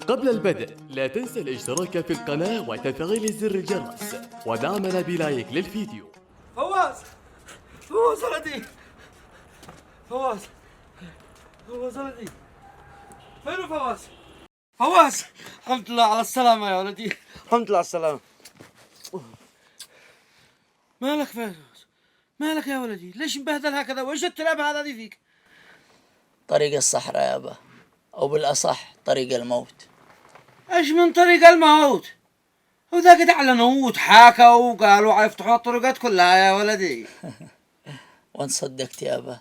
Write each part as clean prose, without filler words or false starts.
وقبل البدء لا تنسى الاشتراك في القناة وتفعيل زر الجرس ودعمنا بلايك للفيديو. فواز ولدي، فواز ولدي، فين فواز؟ الحمد لله على السلامة يا ولدي، الحمد لله على السلامة. مالك فواز؟ مالك يا ولدي؟ ليش مبهدل هكذا؟ وإيش التلاب هذا دي فيك؟ طريق الصحراء يابا، أو بالأصح طريق الموت. إيش من طريق الموت؟ وذا قد أعلنوا وتحاكوا وقالوا يفتحوا الطرقات كلها يا ولدي. وان صدقت يابا،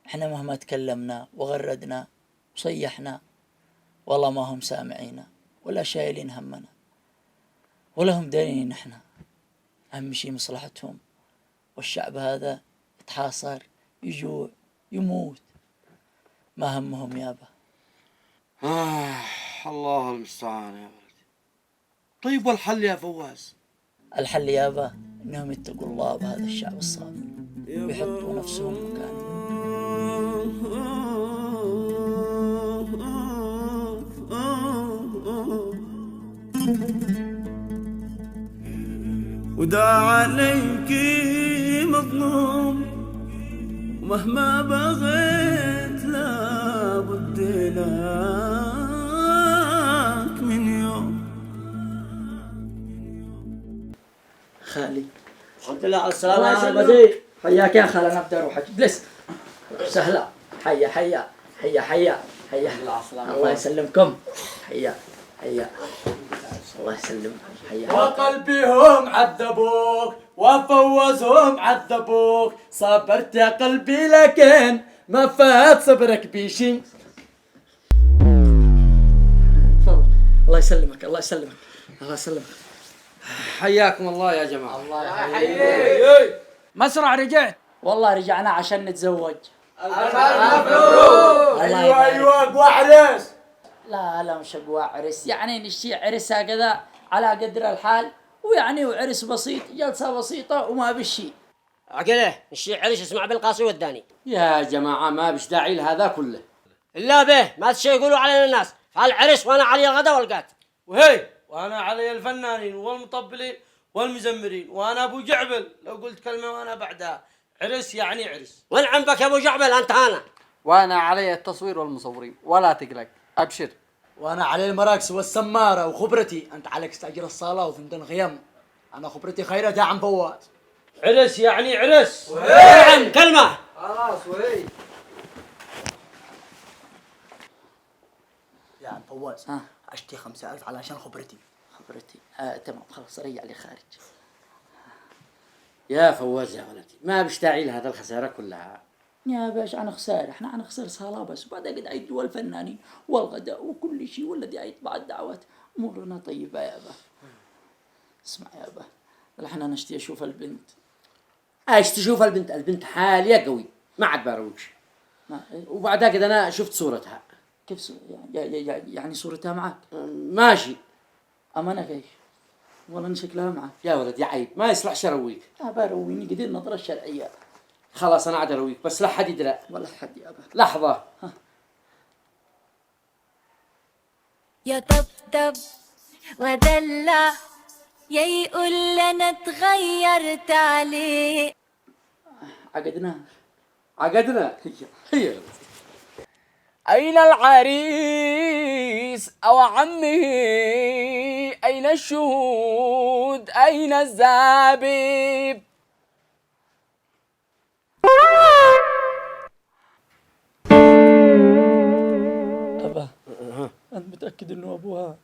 احنا مهما تكلمنا وغردنا وصيحنا والله ما هم سامعينا ولا شايلين همنا ولا هم دارين. احنا أهم شي مصلحتهم، والشعب هذا يتحاصر يجوع يموت، ما همهم يابا. الله المستعان يا ولدي. طيب والحل يا فواز؟ الحل يابا انهم يتقوا الله بهذا الشعب الصابر ويحطوا نفسهم مكانه. وداع عليك مظلوم ومهما بغيت لابد لك من يوم. خالي الحمد لله على السلامة يا بدي. حياك يا خال، انا بدي اروح اجلس. سهلا، حيا حيا حيا حيا حيا. الله يسلمكم. حيا حيا، الله يسلمكم. حيا. وقلبهم عذبوك وفوزهم عذبوك، صبرت يا قلبي لكن ما فات صبرك بيشي. الله يسلمك، الله يسلمك، الله يسلمك. حياكم الله يا جماعة. الله يحييك. مسرع رجعت؟ والله رجعنا عشان نتزوج. مبروك. ايوه ابو عريس. لا مش ابو عرس، يعني نشتي عرس هكذا على قدر الحال، ويعني وعرس بسيط، جلسة بسيطة وما بشي. عقله الشيء عرش اسمع بالقاصي والداني. يا جماعة ما بش داعي لهذا كله. إلا به ما تشي يقولوا علينا الناس فالعرس وانا علي الغدا والقات. وهي وانا علي الفنانين والمطبلين والمزمرين وانا ابو جعبل، لو قلت كلمة وانا بعدها. عرس يعني عرس. ونعم بك يا ابو جعبل انت هانا. وانا علي التصوير والمصورين ولا تقلق ابشر. وانا علي المراكس والسمارة وخبرتي. انت عليك تستأجر الصالة وثمتن خيم. انا خبرتي خيرة يا عم فواز. عرس يعني عرس. نعم كلمة. خلاص وهي يا عم فواز ها. اشتي 5000 علشان خبرتي. خبرتي تمام خلاص، ريع لي خارج. يا فواز يا ولدي ما بش داعي لهذا الخسارة كلها. يا باش عن خسارة، احنا عن خسر صلاة بس، وبعدين قد عيدوا الفنانين والغداء وكل شيء، والذي عيد بعد دعوات. امورنا طيبة يا ابا. اسمع يا ابا، احنا نشتي اشوف البنت. ايش تشوف البنت؟ البنت حالية قوي ما عاد باروش. وبعدها كده انا شفت صورتها. كيف يعني صورتها معك؟ ماشي. امانك ايش؟ والله شكلها معك. يا ولد يا عيب ما يصلح شرويك. بارويني قد النظرة الشرعية. خلاص انا عاد ارويك بس لا حد يدرى. ولا حد يا ابا. لحظة. يا طبطب ودلع يا يقول انا اتغيرت عليه. عقدناها. عقدنا. هي أين العريس أو عمه؟ أين الشهود؟ أين الزبيب؟ أبا أنت متأكد إنه أبوها؟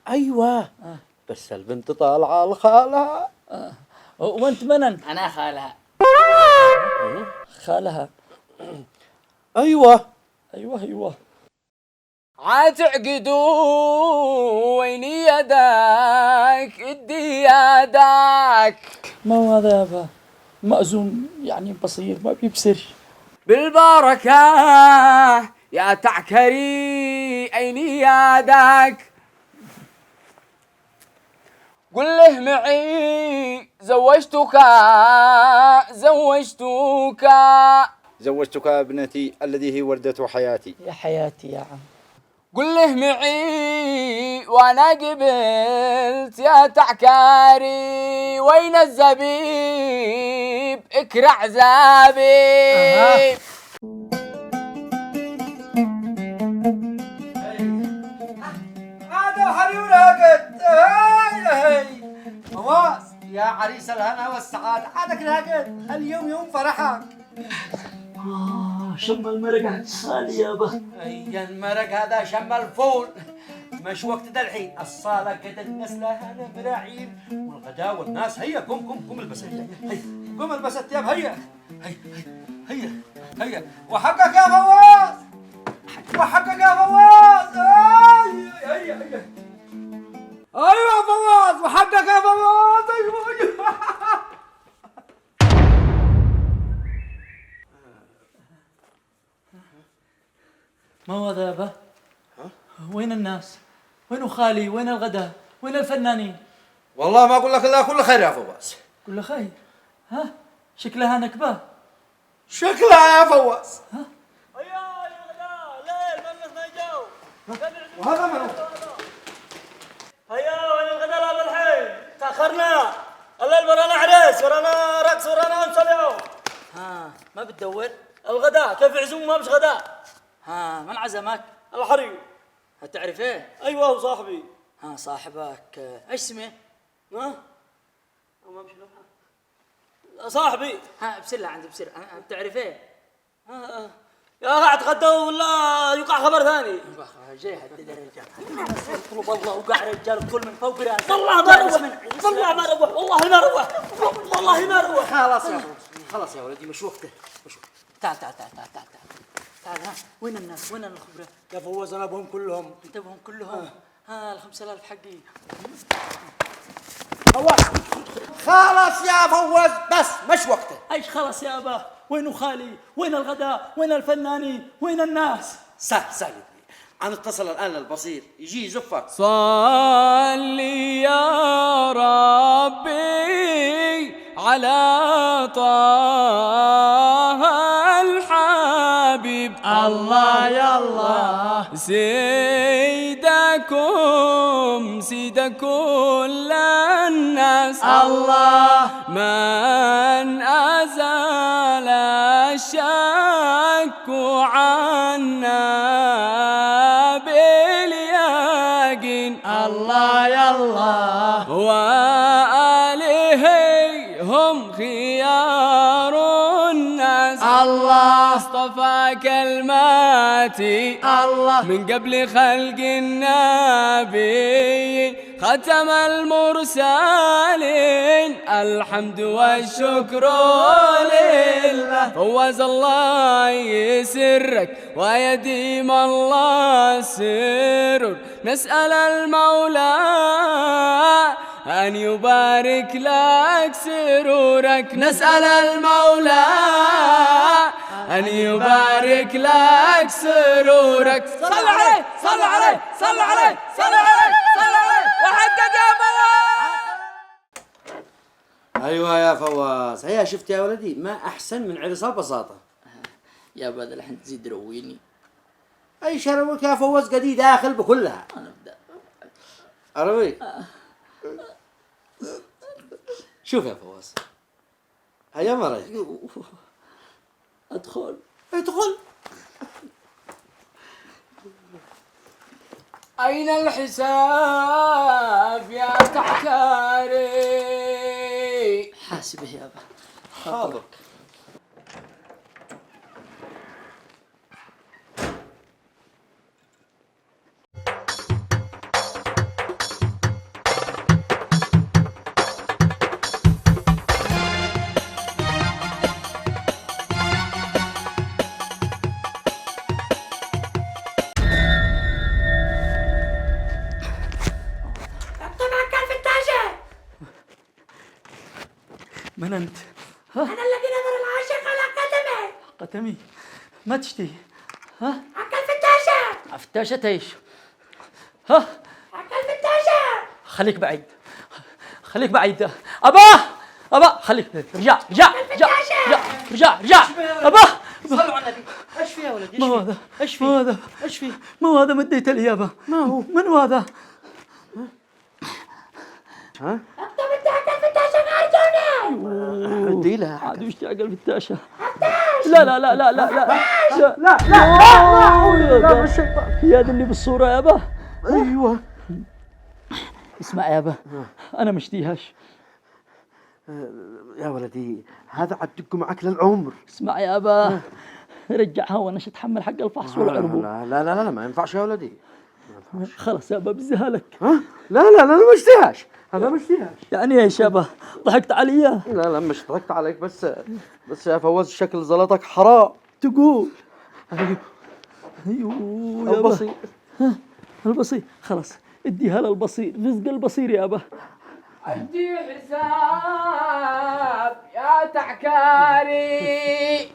ايوه بس البنت طالعة لخالها. وأنت منن؟ انا خالها. خالها. ايوه أيوه. عتعقدوا وين يدك؟ ادي يدك. ما هو هذا يا أبا؟ مأذون يعني بصير ما بيبصرش. بالبركة يا تعكري أين يدك؟ قل له معي زوجتك. زوجتك ابنتي الذي هي وردة حياتي. يا حياتي يا عم. قل له معي وانا قبلت يا تعكاري، وين الزبيب اكرع زبيب. هذا حري وراقد. هاي فواز يا عريس الهنا والسعادة، عادك راقد، اليوم يوم فرحك. شم المرق عند خالي يابا. اي المرق هذا شم الفول، مش وقت ده الحين. الصالة قد الناس لها براعين، والغداء والناس. هيا قم البس، هيا قم البس الثياب. هيا هيا وحقك يا فواز، وحقك يا فواز. هيا ايوه فواز، وحقك يا فواز. ايوه ما هو هذا يابا؟ وين الناس؟ وين خالي؟ وين الغداء؟ وين الفنانين؟ والله ما اقول لك الا كل خير يا فواز. كل خير. ها؟ شكلها نكبة. شكلها يا فواز. هيا الغداء ليل ما جو. وهذا من هيا وين الغداء لا بالحين تاخرنا. الليل ورانا عريس، ورانا رقص، ورانا امس اليوم. ها ما بتدور؟ الغداء كيف يعزم ما مش غداء؟ ها من عزمك؟ الحري. هتعرف ايه؟ ايوه هو صاحبي. ها صاحبك ايش اسمه؟ ها؟ ما مش صاحبي. ها بسرعة عندي بسرعة. بتعرف ايه؟ يا اخي اتغدى ولا يقع خبر ثاني. جاي حدد الرجال. طلب الله وقع رجال الكل من فوق راسه. والله ما روح، والله ما روح، والله ما روح، والله ما روح. خلاص يا خلاص يا ولدي، مش وقته. تعال ها وين الناس؟ وين الخبرة؟ يا فوز انا ابوهم كلهم. انت بهم كلهم؟ ها ال 5000 حقي. خلاص يا فوز، بس مش وقته. ايش خلاص يا ابا؟ وين خالي؟ وين الغداء؟ وين الفنانين؟ وين الناس؟ سهل أنا اتصل الآن للبصير يجي يزفك. صلي يا ربي على طه الحبيب. الله يا الله. سيد كل الناس. الله من أزال الشك عنا باليقين. الله يا الله. وآله هم خيار الناس. الله اصطفى كلماتي الله من قبل خلق النبي، ختم المرسلين. الحمد والشكر لله. فوز الله يسرك ويديم الله سرور. نسأل المولى أن يبارك لك سرورك. نسأل المولى أن يبارك لك سرورك. صل عليه صل عليه صل عليه صل عليه صل عليه وحقق يا فواز. أيوة يا فواز، هيا شفت يا ولدي ما أحسن من عرس البساطة. يا بدل الحين تزيد رويني. أي شروك يا فواز قدي داخل بكلها. أنا أبدأ أرويك. شوف يا فواز، هيا ما رأيك؟ أدخل. أين الحساب يا تعكاري؟ حاسبه يا ابا. حاضر. من أنت؟ أنا الذي نظر العاشق على قدمه. قدمي ما تشتهي. ها؟ عكا الفتاشة. فتاشة ايش؟ ها؟ عكا الفتاشة. خليك بعيد. أبا خليك. رجع. أبا صلوا على النبي. ايش فيها يا ولدي؟ ما هو هذا؟ ايش ما هو فيه؟ هذا؟ ايش فيه؟ ما هو هذا مديت لي يابا. ما هو؟ من هو هذا؟ ها؟ اكتب التاكل في التاشا ارجوني. ادي لها. عاد يشتاق الفتاشة. لا لا لا لا لا لا لا لا لا الشيطان يا ذا اللي بالصورة يابا. ايوه. اسمع يابا انا مشتيهاش. يا ولدي هذا عاد دق معك للعمر. اسمع يابا رجعها وانا مش اتحمل حق الفحص والعربون. لا لا لا لا ما ينفعش يا ولدي. خلاص يابا بزها لك. ها؟ لا لا لا انا ما اشتهاش. انا ما اشتهاش. يعني ايش يابا؟ ضحكت علي؟ لا لا مش ضحكت عليك بس يا فواز شكل زلطك حرام. تقول ايوه يابا. البسيط. البصير خلاص اديها للبصير، رزق البصير يابا. عندي حساب يا تعكاري